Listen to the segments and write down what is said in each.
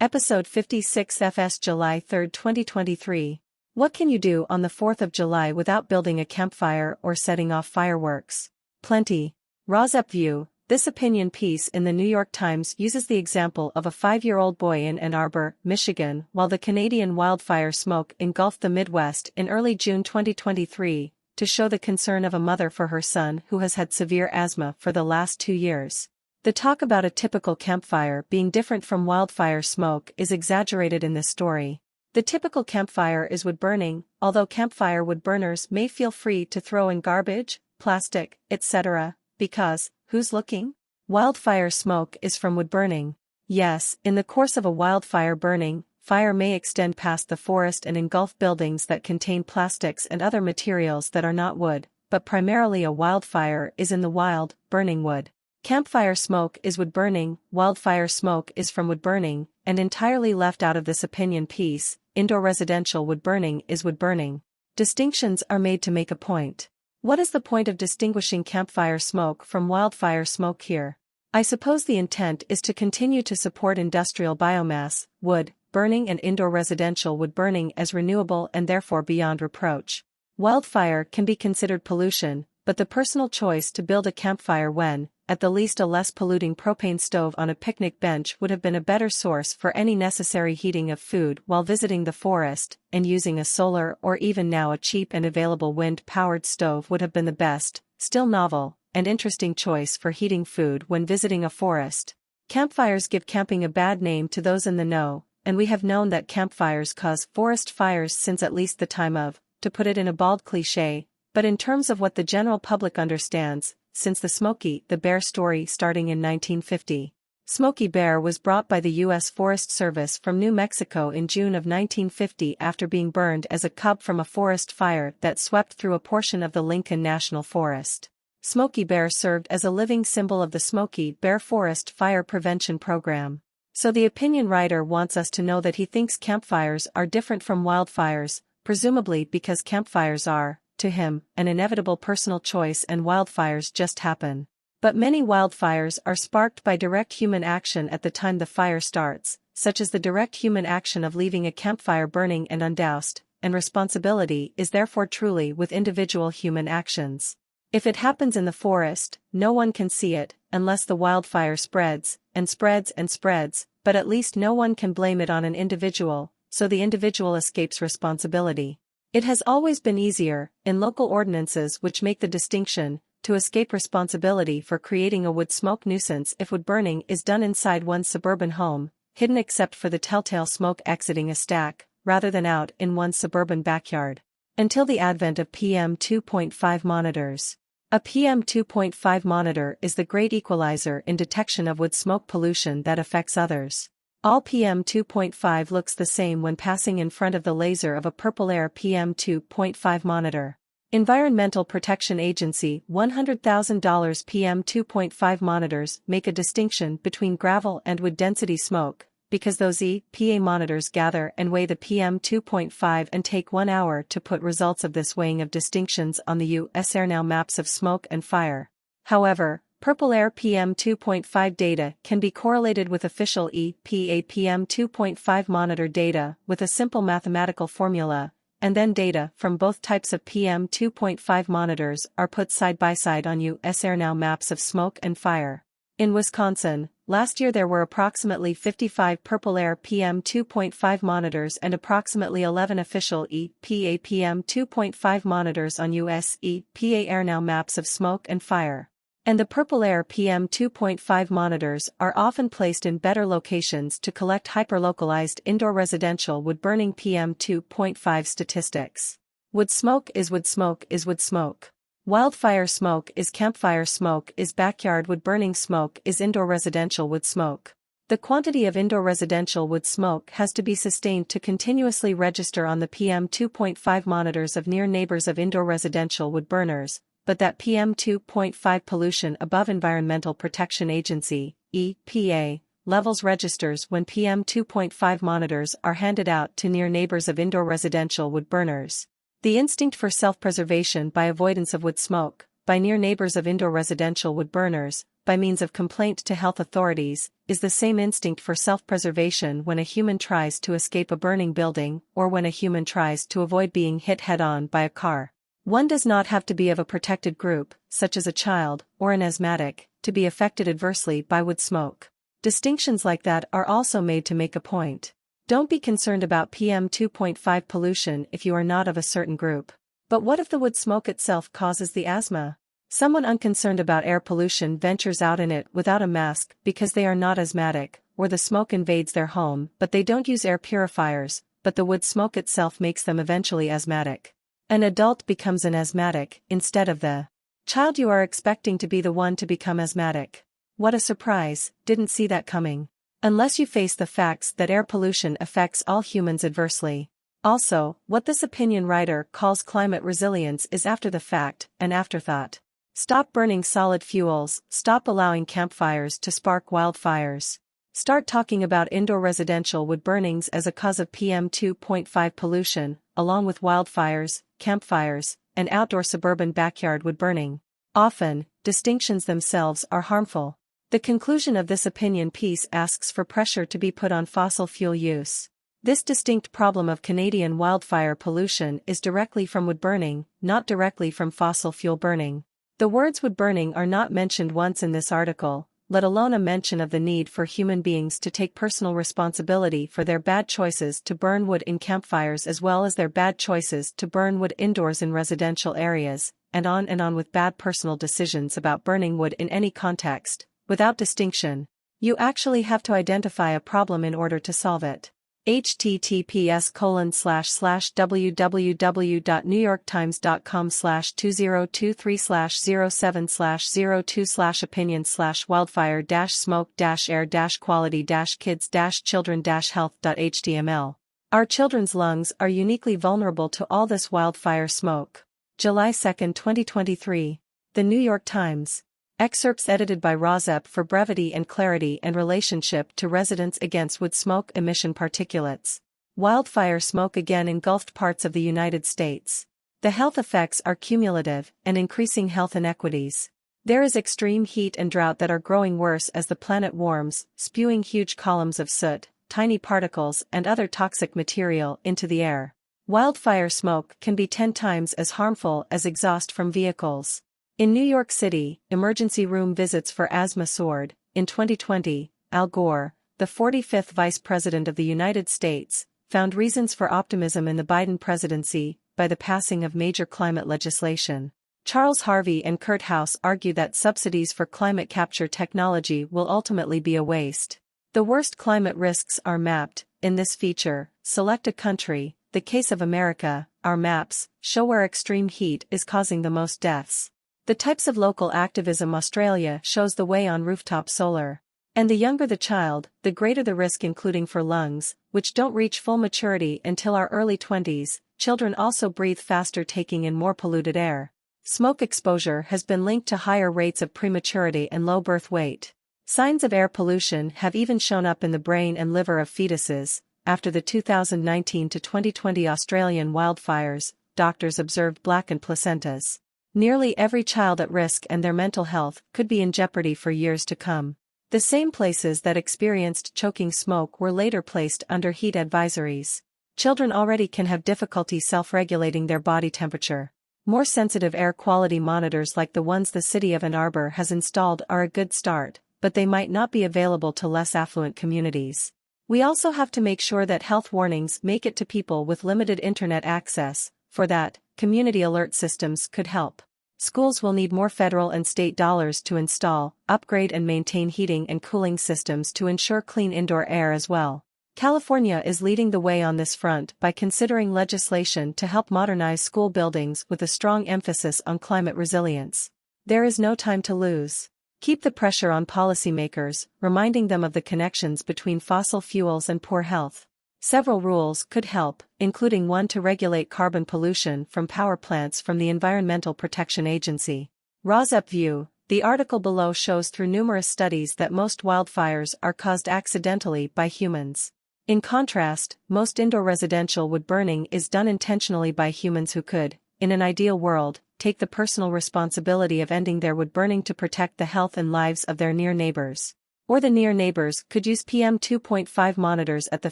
Episode 56 FS July 3, 2023. What can you do on the 4th of July without building a campfire or setting off fireworks? Plenty. Rozep View. This opinion piece in the New York Times uses the example of a 5-year-old boy in Ann Arbor, Michigan, while the Canadian wildfire smoke engulfed the Midwest in early June 2023, to show the concern of a mother for her son who has had severe asthma for the last 2 years. The talk about a typical campfire being different from wildfire smoke is exaggerated in this story. The typical campfire is wood burning, although campfire wood burners may feel free to throw in garbage, plastic, etc., because, who's looking? Wildfire smoke is from wood burning. Yes, in the course of a wildfire burning, fire may extend past the forest and engulf buildings that contain plastics and other materials that are not wood, but primarily a wildfire is in the wild, burning wood. Campfire smoke is wood burning, wildfire smoke is from wood burning, and entirely left out of this opinion piece, indoor residential wood burning is wood burning. Distinctions are made to make a point. What is the point of distinguishing campfire smoke from wildfire smoke here? I suppose the intent is to continue to support industrial biomass, wood, burning and indoor residential wood burning as renewable and therefore beyond reproach. Wildfire can be considered pollution, but the personal choice to build a campfire when, at the least, a less polluting propane stove on a picnic bench would have been a better source for any necessary heating of food while visiting the forest, and using a solar or even now a cheap and available wind-powered stove would have been the best, still novel, and interesting choice for heating food when visiting a forest. Campfires give camping a bad name to those in the know, and we have known that campfires cause forest fires since at least the time of, to put it in a bald cliché, but in terms of what the general public understands, since the Smokey the Bear story starting in 1950. Smokey Bear was brought by the U.S. Forest Service from New Mexico in June of 1950 after being burned as a cub from a forest fire that swept through a portion of the Lincoln National Forest. Smokey Bear served as a living symbol of the Smokey Bear Forest Fire Prevention Program. So the opinion writer wants us to know that he thinks campfires are different from wildfires, presumably because campfires are, to him, an inevitable personal choice and wildfires just happen. But many wildfires are sparked by direct human action at the time the fire starts, such as the direct human action of leaving a campfire burning and undoused, and responsibility is therefore truly with individual human actions. If it happens in the forest, no one can see it, unless the wildfire spreads, and spreads and spreads, but at least no one can blame it on an individual, so the individual escapes responsibility. It has always been easier, in local ordinances which make the distinction, to escape responsibility for creating a wood smoke nuisance if wood burning is done inside one's suburban home, hidden except for the telltale smoke exiting a stack, rather than out in one's suburban backyard. Until the advent of PM 2.5 monitors. A PM 2.5 monitor is the great equalizer in detection of wood smoke pollution that affects others. All PM 2.5 looks the same when passing in front of the laser of a purple air PM 2.5 monitor. Environmental Protection Agency $100,000 PM 2.5 monitors make a distinction between gravel and wood density smoke, because those EPA monitors gather and weigh the PM 2.5 and take 1 hour to put results of this weighing of distinctions on the U.S. AirNow maps of smoke and fire. However, Purple Air PM 2.5 data can be correlated with official EPA PM 2.5 monitor data with a simple mathematical formula, and then data from both types of PM 2.5 monitors are put side by side on U.S. AirNow maps of smoke and fire. In Wisconsin, last year there were approximately 55 Purple Air PM 2.5 monitors and approximately 11 official EPA PM 2.5 monitors on U.S. EPA AirNow maps of smoke and fire. And the Purple Air PM 2.5 monitors are often placed in better locations to collect hyperlocalized indoor residential wood burning PM 2.5 statistics. Wood smoke is wood smoke is wood smoke. Wildfire smoke is campfire smoke is backyard wood burning smoke is indoor residential wood smoke. The quantity of indoor residential wood smoke has to be sustained to continuously register on the PM 2.5 monitors of near neighbors of indoor residential wood burners, but that PM 2.5 pollution above Environmental Protection Agency, EPA, levels registers when PM 2.5 monitors are handed out to near neighbors of indoor residential wood burners. The instinct for self-preservation by avoidance of wood smoke, by near neighbors of indoor residential wood burners, by means of complaint to health authorities, is the same instinct for self-preservation when a human tries to escape a burning building or when a human tries to avoid being hit head-on by a car. One does not have to be of a protected group, such as a child or an asthmatic, to be affected adversely by wood smoke. Distinctions like that are also made to make a point. Don't be concerned about PM 2.5 pollution if you are not of a certain group. But what if the wood smoke itself causes the asthma? Someone unconcerned about air pollution ventures out in it without a mask because they are not asthmatic, or the smoke invades their home but they don't use air purifiers, but the wood smoke itself makes them eventually asthmatic. An adult becomes an asthmatic instead of the child you are expecting to be the one to become asthmatic. What a surprise, didn't see that coming. Unless you face the facts that air pollution affects all humans adversely. Also, what this opinion writer calls climate resilience is after the fact, an afterthought. Stop burning solid fuels, stop allowing campfires to spark wildfires. Start talking about indoor residential wood burnings as a cause of PM 2.5 pollution, along with wildfires, campfires, and outdoor suburban backyard wood burning. Often, distinctions themselves are harmful. The conclusion of this opinion piece asks for pressure to be put on fossil fuel use. This distinct problem of Canadian wildfire pollution is directly from wood burning, not directly from fossil fuel burning. The words wood burning are not mentioned once in this article, let alone a mention of the need for human beings to take personal responsibility for their bad choices to burn wood in campfires as well as their bad choices to burn wood indoors in residential areas, and on with bad personal decisions about burning wood in any context, without distinction. You actually have to identify a problem in order to solve it. https://www.newyorktimes.com/2023/07/02/opinion/wildfire-smoke-kids-children-health.html. Our children's lungs are uniquely vulnerable to all this wildfire smoke. July 2, 2023. The New York Times. Excerpts edited by Rozep for brevity and clarity and relationship to residents against wood smoke emission particulates. Wildfire smoke again engulfed parts of the United States. The health effects are cumulative and increasing health inequities. There is extreme heat and drought that are growing worse as the planet warms, spewing huge columns of soot, tiny particles and other toxic material into the air. Wildfire smoke can be 10 times as harmful as exhaust from vehicles. In New York City, emergency room visits for asthma soared. In 2020, Al Gore, the 45th Vice President of the United States, found reasons for optimism in the Biden presidency by the passing of major climate legislation. Charles Harvey and Kurt House argue that subsidies for climate capture technology will ultimately be a waste. The worst climate risks are mapped. In this feature, select a country. The case of America, our maps show where extreme heat is causing the most deaths. The types of local activism. Australia shows the way on rooftop solar. And the younger the child, the greater the risk, including for lungs, which don't reach full maturity until our early 20s. Children also breathe faster, taking in more polluted air. Smoke exposure has been linked to higher rates of prematurity and low birth weight. Signs of air pollution have even shown up in the brain and liver of fetuses. After the 2019 to 2020 Australian wildfires, doctors observed blackened placentas. Nearly every child at risk and their mental health could be in jeopardy for years to come. The same places that experienced choking smoke were later placed under heat advisories. Children already can have difficulty self-regulating their body temperature. More sensitive air quality monitors like the ones the city of Ann Arbor has installed are a good start, but they might not be available to less affluent communities. We also have to make sure that health warnings make it to people with limited internet access. For that, community alert systems could help. Schools will need more federal and state dollars to install, upgrade and maintain heating and cooling systems to ensure clean indoor air as well. California is leading the way on this front by considering legislation to help modernize school buildings with a strong emphasis on climate resilience. There is no time to lose. Keep the pressure on policymakers, reminding them of the connections between fossil fuels and poor health. Several rules could help, including one to regulate carbon pollution from power plants from the Environmental Protection Agency. Rozep view. The article below shows through numerous studies that most wildfires are caused accidentally by humans. In contrast, most indoor residential wood burning is done intentionally by humans who could, in an ideal world, take the personal responsibility of ending their wood burning to protect the health and lives of their near neighbors. Or the near neighbors could use PM 2.5 monitors at the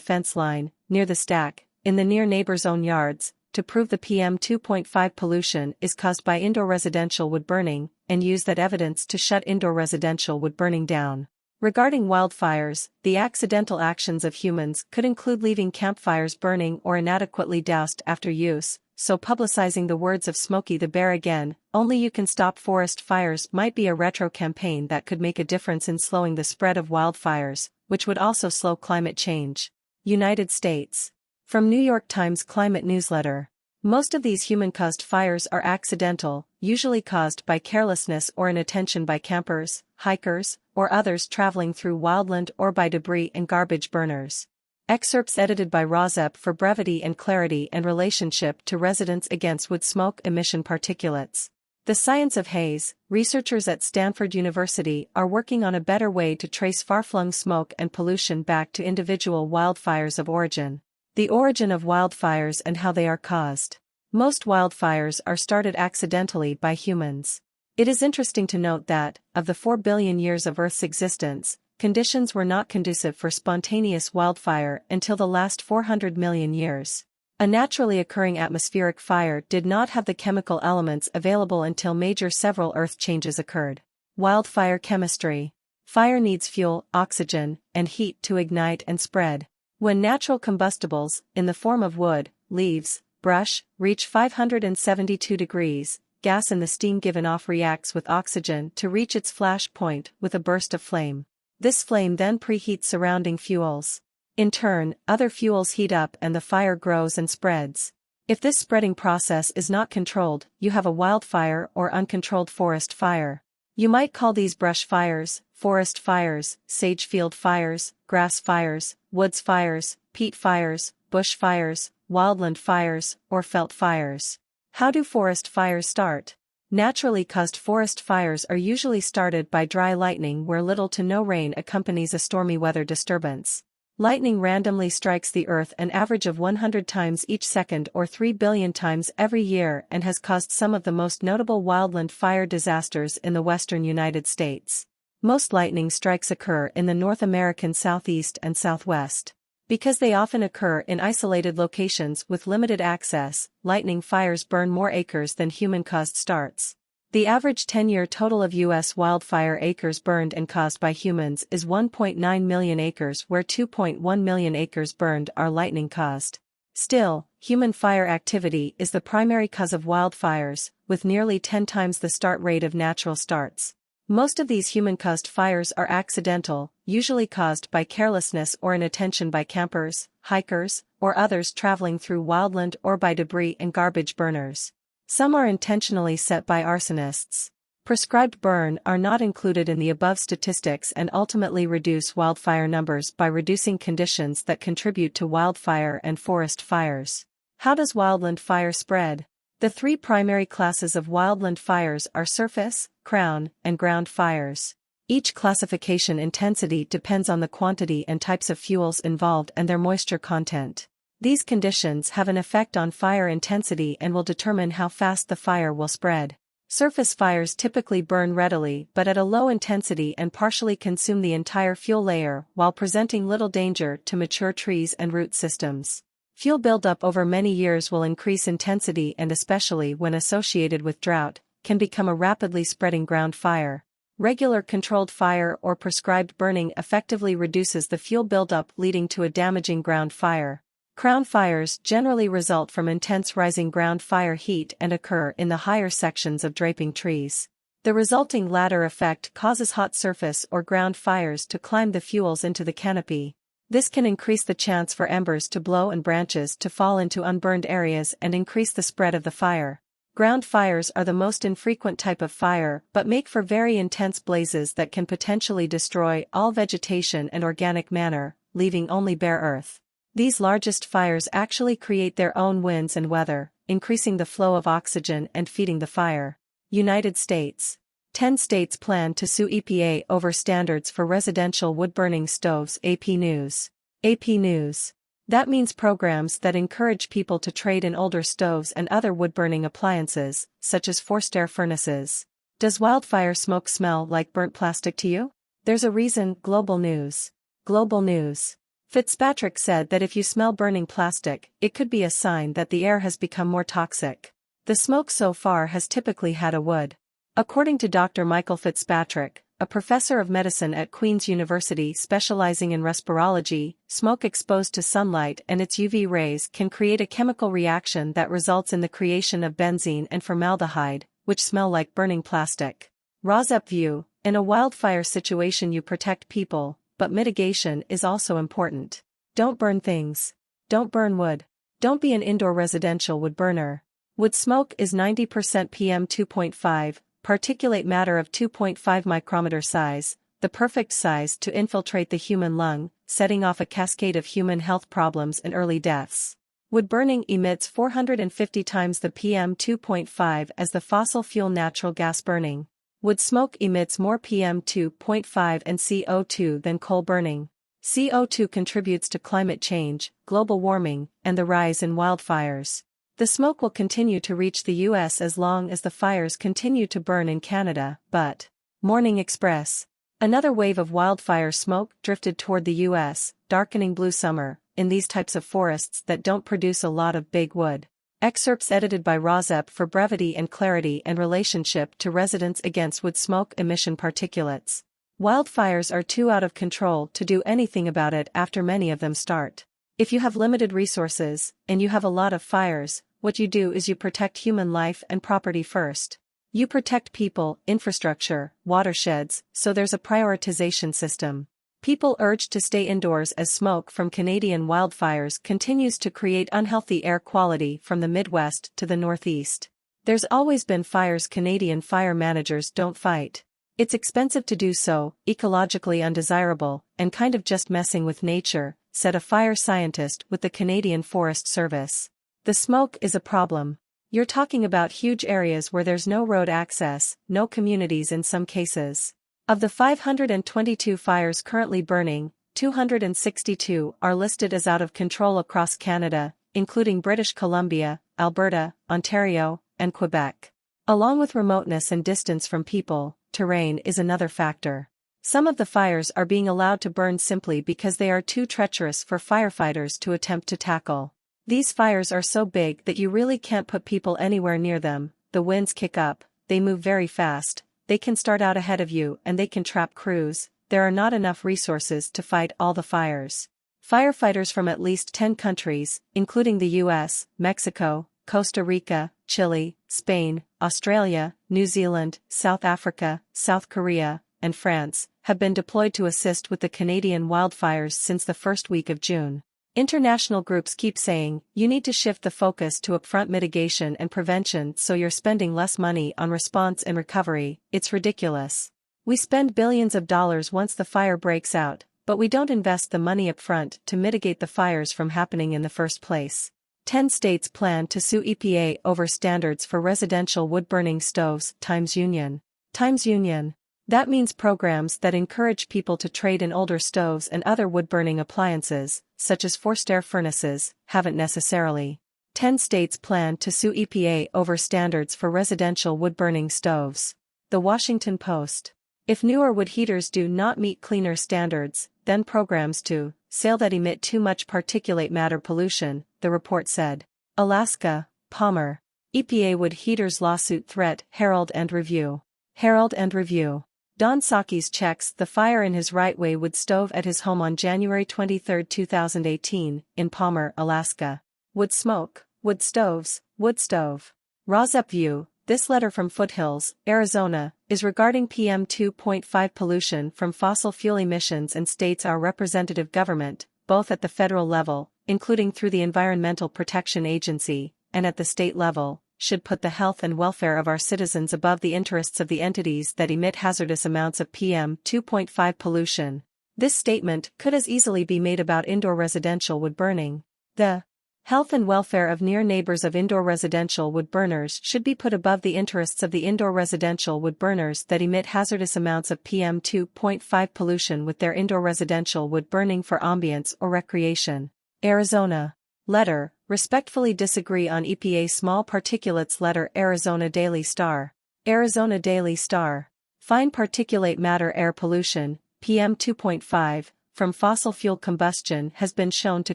fence line, near the stack, in the near neighbors' own yards, to prove the PM 2.5 pollution is caused by indoor residential wood burning, and use that evidence to shut indoor residential wood burning down. Regarding wildfires, the accidental actions of humans could include leaving campfires burning or inadequately doused after use, so publicizing the words of Smokey the Bear again, "Only you can stop forest fires" might be a retro campaign that could make a difference in slowing the spread of wildfires, which would also slow climate change. United States. From New York Times Climate Newsletter. Most of these human-caused fires are accidental, usually caused by carelessness or inattention by campers, hikers, or others traveling through wildland, or by debris and garbage burners. Excerpts edited by Rozep for brevity and clarity and relationship to residents against wood smoke emission particulates. The Science of Haze. Researchers at Stanford University are working on a better way to trace far-flung smoke and pollution back to individual wildfires of origin. The origin of wildfires and how they are caused. Most wildfires are started accidentally by humans. It is interesting to note that, of the 4 billion years of Earth's existence, conditions were not conducive for spontaneous wildfire until the last 400 million years. A naturally occurring atmospheric fire did not have the chemical elements available until major several Earth changes occurred. Wildfire chemistry. Fire needs fuel, oxygen, and heat to ignite and spread. When natural combustibles, in the form of wood, leaves, brush, reach 572 degrees, gas in the steam given off reacts with oxygen to reach its flash point with a burst of flame. This flame then preheats surrounding fuels. In turn, other fuels heat up and the fire grows and spreads. If this spreading process is not controlled, you have a wildfire or uncontrolled forest fire. You might call these brush fires, forest fires, sage field fires, grass fires, woods fires, peat fires, bush fires, wildland fires, or felt fires. How do forest fires start? Naturally caused forest fires are usually started by dry lightning where little to no rain accompanies a stormy weather disturbance. Lightning randomly strikes the earth an average of 100 times each second or 3 billion times every year and has caused some of the most notable wildland fire disasters in the western United States. Most lightning strikes occur in the North American southeast and southwest. Because they often occur in isolated locations with limited access, lightning fires burn more acres than human-caused starts. The average 10-year total of U.S. wildfire acres burned and caused by humans is 1.9 million acres, where 2.1 million acres burned are lightning-caused. Still, human fire activity is the primary cause of wildfires, with nearly 10 times the start rate of natural starts. Most of these human-caused fires are accidental, usually caused by carelessness or inattention by campers, hikers, or others traveling through wildland, or by debris and garbage burners. Some are intentionally set by arsonists. Prescribed burn are not included in the above statistics and ultimately reduce wildfire numbers by reducing conditions that contribute to wildfire and forest fires. How does wildland fire spread? The three primary classes of wildland fires are surface, crown, and ground fires. Each classification intensity depends on the quantity and types of fuels involved and their moisture content. These conditions have an effect on fire intensity and will determine how fast the fire will spread. Surface fires typically burn readily but at a low intensity and partially consume the entire fuel layer while presenting little danger to mature trees and root systems. Fuel buildup over many years will increase intensity and, especially when associated with drought, can become a rapidly spreading ground fire. Regular controlled fire or prescribed burning effectively reduces the fuel buildup, leading to a damaging ground fire. Crown fires generally result from intense rising ground fire heat and occur in the higher sections of draping trees. The resulting ladder effect causes hot surface or ground fires to climb the fuels into the canopy. This can increase the chance for embers to blow and branches to fall into unburned areas and increase the spread of the fire. Ground fires are the most infrequent type of fire but make for very intense blazes that can potentially destroy all vegetation and organic matter, leaving only bare earth. These largest fires actually create their own winds and weather, increasing the flow of oxygen and feeding the fire. United States. 10 states plan to sue EPA over standards for residential wood-burning stoves. AP News. AP News. That means programs that encourage people to trade in older stoves and other wood-burning appliances, such as forced air furnaces. Does wildfire smoke smell like burnt plastic to you? There's a reason. Global News. Global News. Fitzpatrick said that if you smell burning plastic, it could be a sign that the air has become more toxic. The smoke so far has typically had a wood. According to Dr. Michael Fitzpatrick, a professor of medicine at Queen's University specializing in respirology, smoke exposed to sunlight and its UV rays can create a chemical reaction that results in the creation of benzene and formaldehyde, which smell like burning plastic. Rozep view: in a wildfire situation you protect people, but mitigation is also important. Don't burn things. Don't burn wood. Don't be an indoor residential wood burner. Wood smoke is 90% PM 2.5, particulate matter of 2.5 micrometer size, the perfect size to infiltrate the human lung, setting off a cascade of human health problems and early deaths. Wood burning emits 450 times the PM 2.5 as the fossil fuel natural gas burning. Wood smoke emits more PM 2.5 and CO2 than coal burning. CO2 contributes to climate change, global warming, and the rise in wildfires. The smoke will continue to reach the US as long as the fires continue to burn in Canada, but Morning Express. Another wave of wildfire smoke drifted toward the US, darkening blue summer, in these types of forests that don't produce a lot of big wood. Excerpts edited by Rozep for brevity and clarity and relationship to residents against wood smoke emission particulates. Wildfires are too out of control to do anything about it after many of them start. If you have limited resources, and you have a lot of fires, what you do is you protect human life and property first. You protect people, infrastructure, watersheds, so there's a prioritization system. People urged to stay indoors as smoke from Canadian wildfires continues to create unhealthy air quality from the Midwest to the Northeast. There's always been fires Canadian fire managers don't fight. It's expensive to do so, ecologically undesirable, and kind of just messing with nature, said a fire scientist with the Canadian Forest Service. The smoke is a problem. You're talking about huge areas where there's no road access, no communities in some cases. Of the 522 fires currently burning, 262 are listed as out of control across Canada, including British Columbia, Alberta, Ontario, and Quebec. Along with remoteness and distance from people, terrain is another factor. Some of the fires are being allowed to burn simply because they are too treacherous for firefighters to attempt to tackle. These fires are so big that you really can't put people anywhere near them. The winds kick up, they move very fast, they can start out ahead of you and they can trap crews. There are not enough resources to fight all the fires. Firefighters from at least 10 countries, including the US, Mexico, Costa Rica, Chile, Spain, Australia, New Zealand, South Africa, South Korea, and France, have been deployed to assist with the Canadian wildfires since the first week of June. International groups keep saying, you need to shift the focus to upfront mitigation and prevention so you're spending less money on response and recovery. It's ridiculous. We spend billions of dollars once the fire breaks out, but we don't invest the money upfront to mitigate the fires from happening in the first place. 10 states plan to sue EPA over standards for residential wood-burning stoves. Times Union. Times Union. That means programs that encourage people to trade in older stoves and other wood-burning appliances, such as forced air furnaces, haven't necessarily. 10 states plan to sue EPA over standards for residential wood-burning stoves. The Washington Post. If newer wood heaters do not meet cleaner standards, then programs to sale that emit too much particulate matter pollution, the report said. Alaska, Palmer. EPA wood heaters lawsuit threat. Herald and Review. Herald and Review. Don Sakis checks the fire in his right-way wood stove at his home on January 23, 2018, in Palmer, Alaska. Wood smoke, wood stoves, wood stove. Rozep view: this letter from Foothills, Arizona, is regarding PM 2.5 pollution from fossil fuel emissions and states our representative government, both at the federal level, including through the Environmental Protection Agency, and at the state level, should put the health and welfare of our citizens above the interests of the entities that emit hazardous amounts of PM 2.5 pollution. This statement could as easily be made about indoor residential wood burning. The health and welfare of near neighbors of indoor residential wood burners should be put above the interests of the indoor residential wood burners that emit hazardous amounts of PM 2.5 pollution with their indoor residential wood burning for ambience or recreation. Arizona. Letter, respectfully disagree on EPA small particulates letter Arizona Daily Star. Arizona Daily Star. Fine particulate matter air pollution, PM 2.5, from fossil fuel combustion has been shown to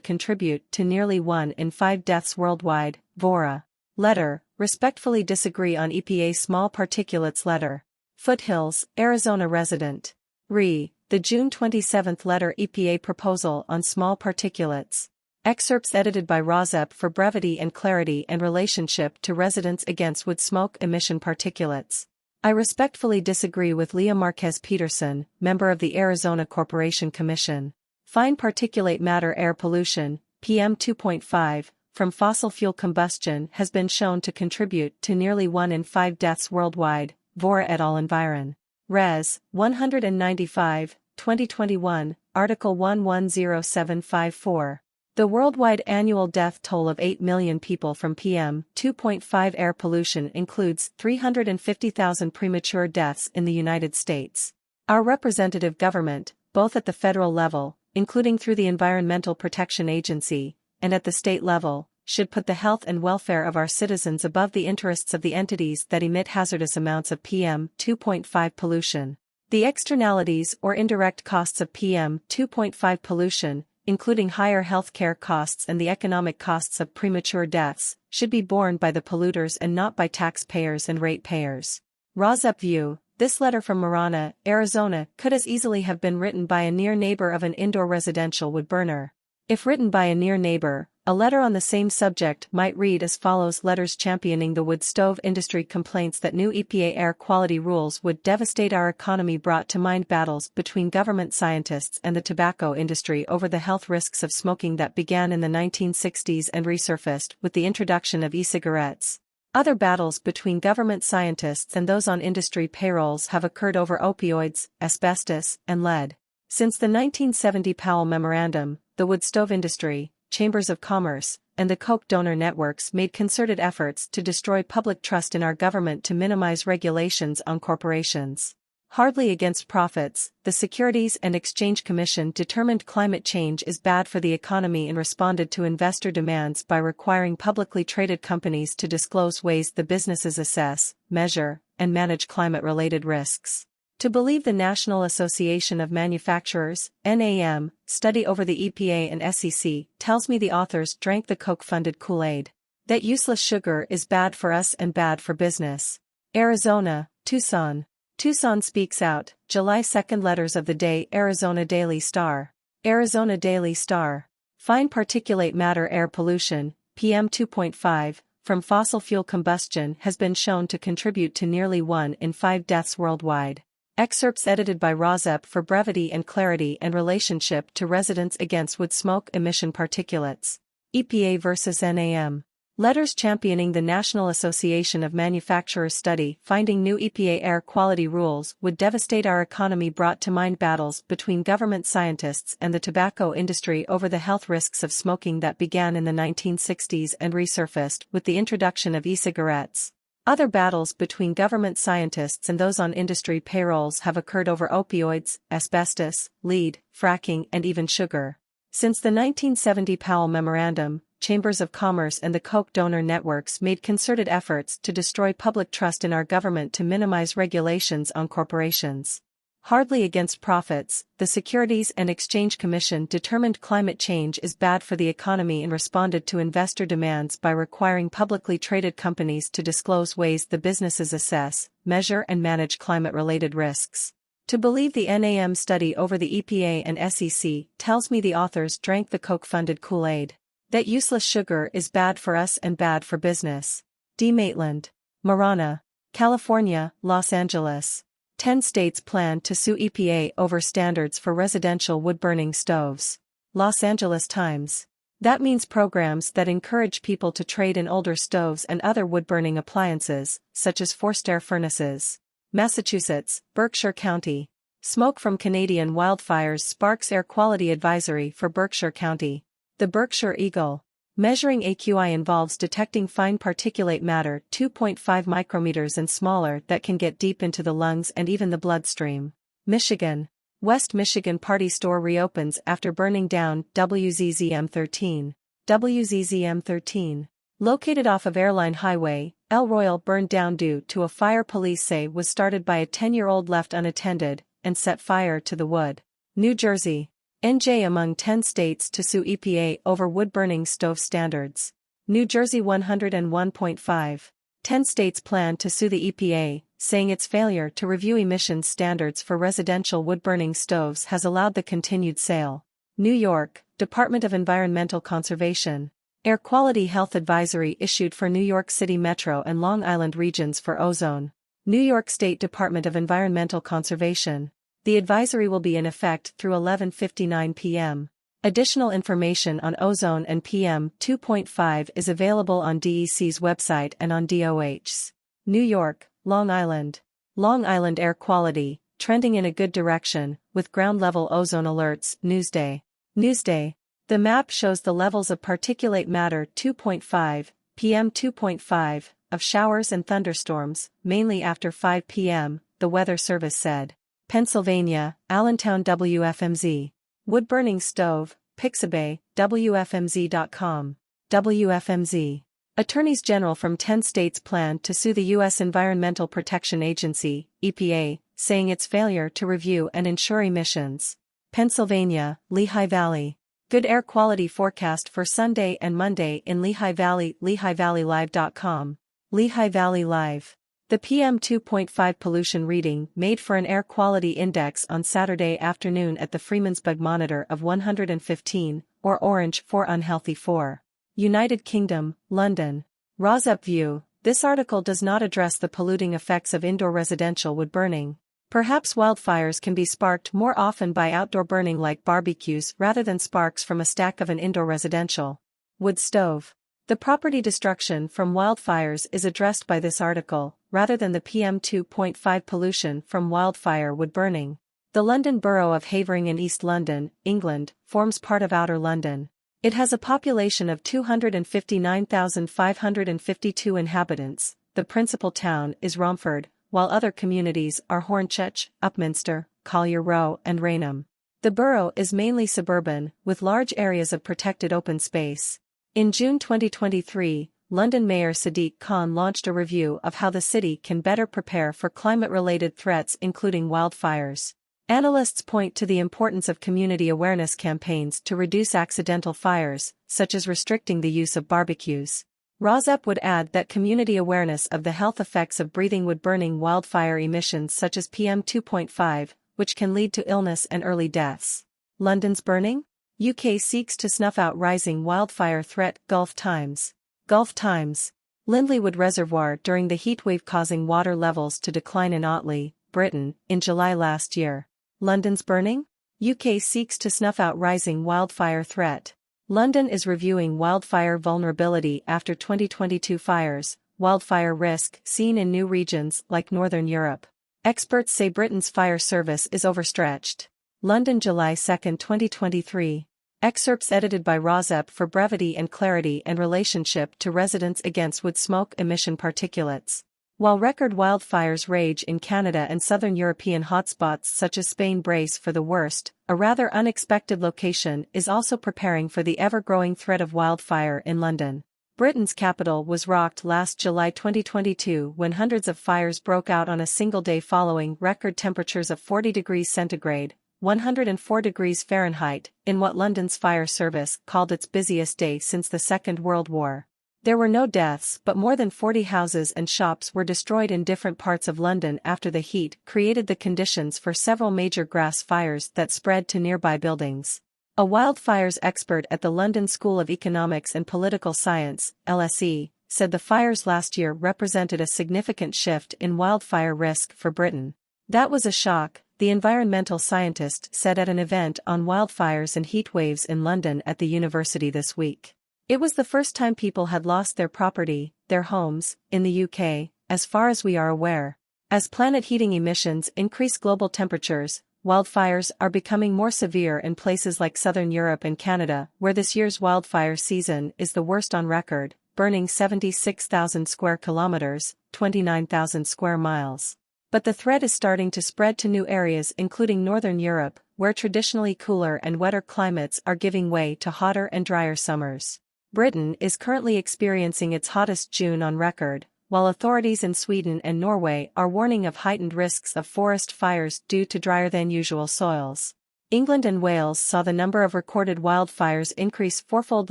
contribute to nearly 1 in 5 deaths worldwide, VORA. Letter, respectfully disagree on EPA small particulates letter. Foothills, Arizona resident. The June 27 letter EPA proposal on small particulates. Excerpts edited by Rozep for brevity and clarity and relationship to residents against wood smoke emission particulates. I respectfully disagree with Leah Marquez Peterson, member of the Arizona Corporation Commission. Fine particulate matter air pollution, PM 2.5, from fossil fuel combustion has been shown to contribute to nearly 1 in 5 deaths worldwide, Vora et al. Environ. Res. 195, 2021, Article 110754. The worldwide annual death toll of 8 million people from PM 2.5 air pollution includes 350,000 premature deaths in the United States. Our representative government, both at the federal level, including through the Environmental Protection Agency, and at the state level, should put the health and welfare of our citizens above the interests of the entities that emit hazardous amounts of PM 2.5 pollution. The externalities or indirect costs of PM 2.5 pollution, including higher healthcare costs and the economic costs of premature deaths, should be borne by the polluters and not by taxpayers and ratepayers. Rozep view. This letter from Marana, Arizona, could as easily have been written by a near neighbor of an indoor residential wood burner. If written by a near neighbor, a letter on the same subject might read as follows: letters championing the wood stove industry complaints that new EPA air quality rules would devastate our economy, brought to mind battles between government scientists and the tobacco industry over the health risks of smoking that began in the 1960s and resurfaced with the introduction of e-cigarettes. Other battles between government scientists and those on industry payrolls have occurred over opioids, asbestos, and lead. Since the 1970 Powell Memorandum, the wood stove industry, chambers of commerce, and the Koch donor networks made concerted efforts to destroy public trust in our government to minimize regulations on corporations. Hardly against profits, the Securities and Exchange Commission determined climate change is bad for the economy and responded to investor demands by requiring publicly traded companies to disclose ways the businesses assess, measure, and manage climate-related risks. To believe the National Association of Manufacturers, NAM, study over the EPA and SEC tells me the authors drank the Koch-funded Kool-Aid. That useless sugar is bad for us and bad for business. Arizona, Tucson. Tucson speaks out, July 2 letters of the day. Arizona Daily Star. Arizona Daily Star. Fine particulate matter air pollution, PM 2.5, from fossil fuel combustion has been shown to contribute to nearly 1 in 5 deaths worldwide. Excerpts edited by Rozep for brevity and clarity and relationship to residents against wood smoke emission particulates. EPA versus NAM. Letters championing the National Association of Manufacturers study finding new EPA air quality rules would devastate our economy, brought to mind battles between government scientists and the tobacco industry over the health risks of smoking that began in the 1960s and resurfaced with the introduction of e-cigarettes. Other battles between government scientists and those on industry payrolls have occurred over opioids, asbestos, lead, fracking, and even sugar. Since the 1970 Powell Memorandum, chambers of commerce and the Koch donor networks made concerted efforts to destroy public trust in our government to minimize regulations on corporations. Hardly against profits, the Securities and Exchange Commission determined climate change is bad for the economy and responded to investor demands by requiring publicly traded companies to disclose ways the businesses assess, measure, and manage climate-related risks. To believe the NAM study over the EPA and SEC tells me the authors drank the Koch-funded Kool-Aid. That useless sugar is bad for us and bad for business. D. Maitland. Marana, California, Los Angeles. 10 states plan to sue EPA over standards for residential wood-burning stoves. Los Angeles Times. That means programs that encourage people to trade in older stoves and other wood-burning appliances, such as forced air furnaces. Massachusetts, Berkshire County. Smoke from Canadian wildfires sparks air quality advisory for Berkshire County. The Berkshire Eagle. Measuring AQI involves detecting fine particulate matter 2.5 micrometers and smaller that can get deep into the lungs and even the bloodstream. Michigan. West Michigan party store reopens after burning down. WZZM-13. WZZM-13. Located off of Airline Highway, El Royale burned down due to a fire police say was started by a 10-year-old left unattended, and set fire to the wood. New Jersey. NJ among 10 states to sue EPA over wood-burning stove standards. New Jersey 101.5. 10 states plan to sue the EPA, saying its failure to review emissions standards for residential wood-burning stoves has allowed the continued sale. New York, Department of Environmental Conservation. Air quality health advisory issued for New York City Metro and Long Island regions for ozone. New York State Department of Environmental Conservation. The advisory will be in effect through 11:59 p.m. Additional information on ozone and PM 2.5 is available on DEC's website and on DOH's. New York, Long Island. Long Island air quality, trending in a good direction, with ground-level ozone alerts. Newsday. Newsday. The map shows the levels of particulate matter 2.5, PM 2.5, of showers and thunderstorms, mainly after 5 p.m., the Weather Service said. Pennsylvania, Allentown WFMZ. Wood-burning stove, Pixabay, WFMZ.com. WFMZ. Attorneys general from 10 states plan to sue the U.S. Environmental Protection Agency, EPA, saying its failure to review and ensure emissions. Pennsylvania, Lehigh Valley. Good air quality forecast for Sunday and Monday in Lehigh Valley. LehighValleyLive.com. Lehigh Valley Live. The PM 2.5 pollution reading made for an air quality index on Saturday afternoon at the Freemansbug monitor of 115, or orange for unhealthy 4. United Kingdom, London. Rosep View. This article does not address the polluting effects of indoor residential wood burning. Perhaps wildfires can be sparked more often by outdoor burning like barbecues rather than sparks from a stack of an indoor residential wood stove. The property destruction from wildfires is addressed by this article, rather than the PM 2.5 pollution from wildfire wood burning. The London Borough of Havering in East London, England, forms part of Outer London. It has a population of 259,552 inhabitants. The principal town is Romford, while other communities are Hornchurch, Upminster, Collier Row and Rainham. The borough is mainly suburban, with large areas of protected open space. In June 2023, London Mayor Sadiq Khan launched a review of how the city can better prepare for climate-related threats including wildfires. Analysts point to the importance of community awareness campaigns to reduce accidental fires, such as restricting the use of barbecues. Rosep would add that community awareness of the health effects of breathing wood-burning wildfire emissions such as PM 2.5, which can lead to illness and early deaths. London's burning? UK seeks to snuff out rising wildfire threat. Gulf Times. Gulf Times. Lindleywood Reservoir during the heatwave causing water levels to decline in Otley, Britain, in July last year. London's burning? UK seeks to snuff out rising wildfire threat. London is reviewing wildfire vulnerability after 2022 fires, wildfire risk seen in new regions like Northern Europe. Experts say Britain's fire service is overstretched. London, July 2, 2023. Excerpts edited by Rosep for brevity and clarity and relationship to residents against wood smoke emission particulates. While record wildfires rage in Canada and southern European hotspots such as Spain brace for the worst, a rather unexpected location is also preparing for the ever-growing threat of wildfire in London. Britain's capital was rocked last July 2022 when hundreds of fires broke out on a single day following record temperatures of 40 degrees centigrade, 104 degrees Fahrenheit, in what London's fire service called its busiest day since the Second World War. There were no deaths, but more than 40 houses and shops were destroyed in different parts of London after the heat created the conditions for several major grass fires that spread to nearby buildings. A wildfires expert at the London School of Economics and Political Science, LSE, said the fires last year represented a significant shift in wildfire risk for Britain. That was a shock, the environmental scientist said at an event on wildfires and heatwaves in London at the university this week. It was the first time people had lost their property, their homes, in the UK, as far as we are aware. As planet heating emissions increase global temperatures, wildfires are becoming more severe in places like southern Europe and Canada, where this year's wildfire season is the worst on record, burning 76,000 square kilometers, 29,000 square miles. But the threat is starting to spread to new areas including Northern Europe, where traditionally cooler and wetter climates are giving way to hotter and drier summers. Britain is currently experiencing its hottest June on record, while authorities in Sweden and Norway are warning of heightened risks of forest fires due to drier-than-usual soils. England and Wales saw the number of recorded wildfires increase fourfold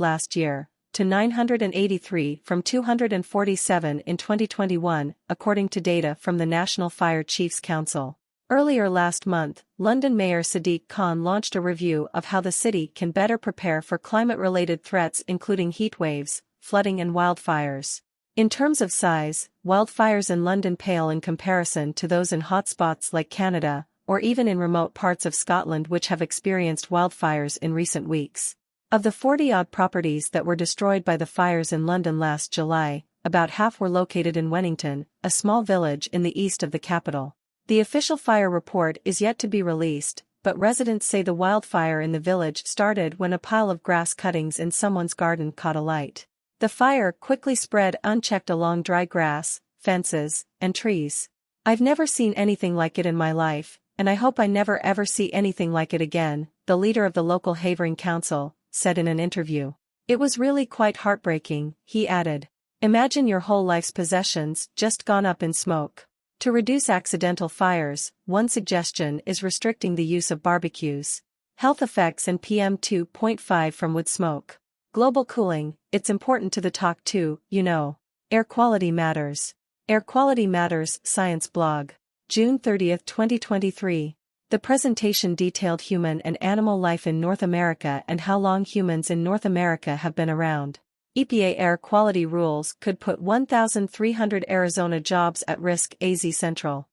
last year, to 983 from 247 in 2021, according to data from the National Fire Chiefs Council. Earlier last month, London Mayor Sadiq Khan launched a review of how the city can better prepare for climate-related threats including heatwaves, flooding and wildfires. In terms of size, wildfires in London pale in comparison to those in hotspots like Canada, or even in remote parts of Scotland which have experienced wildfires in recent weeks. Of the 40-odd properties that were destroyed by the fires in London last July, about half were located in Wennington, a small village in the east of the capital. The official fire report is yet to be released, but residents say the wildfire in the village started when a pile of grass cuttings in someone's garden caught alight. The fire quickly spread unchecked along dry grass, fences, and trees. "I've never seen anything like it in my life, and I hope I never ever see anything like it again," the leader of the local Havering Council said in an interview. "It was really quite heartbreaking," he added. "Imagine your whole life's possessions just gone up in smoke." To reduce accidental fires, one suggestion is restricting the use of barbecues. Health effects and PM 2.5 from wood smoke. Global cooling, it's important to the talk too, you know. Air quality matters. Air quality matters, Science blog. June 30, 2023. The presentation detailed human and animal life in North America and how long humans in North America have been around. EPA air quality rules could put 1,300 Arizona jobs at risk. AZ Central.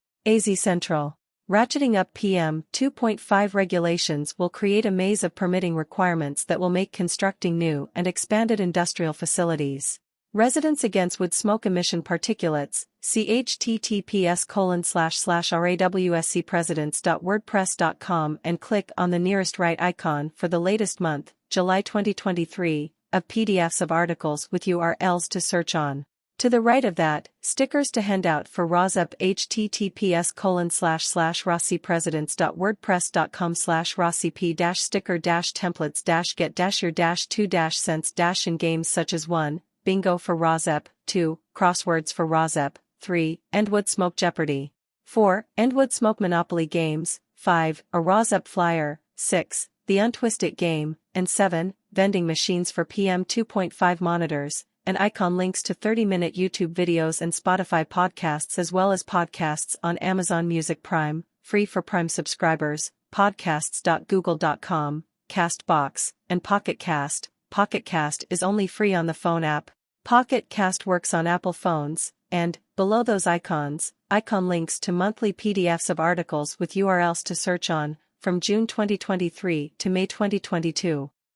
Ratcheting up PM 2.5 regulations will create a maze of permitting requirements that will make constructing new and expanded industrial facilities. Residents against wood smoke emission particulates, see https://rawscpresidents.wordpress.com and click on the nearest right icon for the latest month, July 2023, of PDFs of articles with URLs to search on. To the right of that, stickers to hand out for RAWSUP https://rawcpresidents.wordpress.com/racp-sticker-templates-get-your-2 cents in games such as 1. Bingo for RAWSUP, 2. Crosswords for RAWSUP, 3. End Wood Smoke Jeopardy! 4. End Wood Smoke Monopoly Games, 5. A RAWSUP Flyer, 6. The Untwist It Game, and 7. Vending machines for PM 2.5 monitors, and icon links to 30-minute YouTube videos and Spotify podcasts as well as podcasts on Amazon Music Prime, free for Prime subscribers, podcasts.google.com, CastBox, and Pocket Cast. Pocket Cast is only free on the phone app. Pocket Cast works on Apple phones, and, below those icons, icon links to monthly PDFs of articles with URLs to search on, from June 2023 to May 2022.